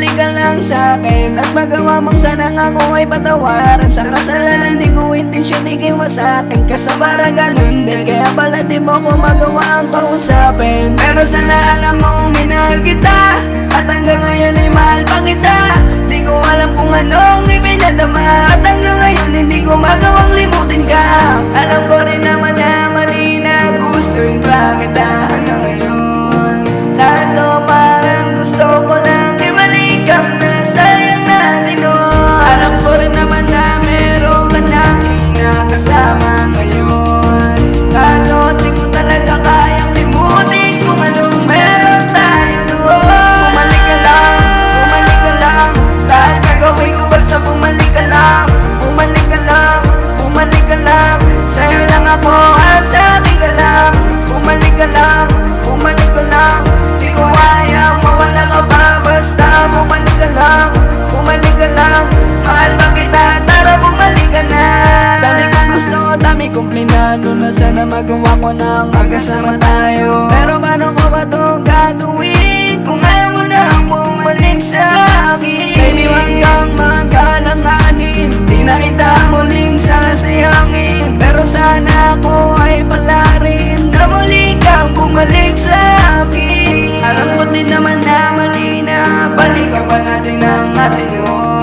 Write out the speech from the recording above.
bumalik ka lang sa'kin at magawa mong sana nga ko ay patawaran. Sa kasalanan di ko intensyon ikiwas sa'kin, kasabara ganun din. Kaya pala di mo ko magawa ang kausapin. Pero sana alam mong minahal kita, at hanggang ngayon ay mahal pa kita. Di ko alam kung anong ipinadama, at hanggang ngayon hindi ko magawang limutin ka. Alam ko rin naman na mali na gustuin pa kita hanggang ngayon. Kaso parang gusto ko lang ibalik ang nasayang natin noon. Alam ko rin naman na meron ka nang kasama ngayon. Kaso di ko talaga kayang limutin kung anong meron tayo noon. Bumalik ka lang, bumalik ka lang. Lahat gagawin ko basta bumalik ka lang. Bumalik ka lang, bumalik ka lang. Sa'yo lang ako at sa akin ka lang. Bumalik ka lang, bumalik ka lang. Di ko kaya mawala ka pa, basta bumalik ka lang. Bumalik ka lang, mahal ba kita, tara bumalik ka na. Dami kong gusto, dami kong plinano, na sana magawa ko na magkasama tayo. Pero paano ko ba ito gagawin kung ayaw mo na bumalik sa akin? Baby, wag kang mag-alanganin, di na kita muling sasayangin. Pero sana ako ay pala rin na muli kang bumalik sa akin. Alam ko din naman na mali na, balikan pa natin ang atin noon.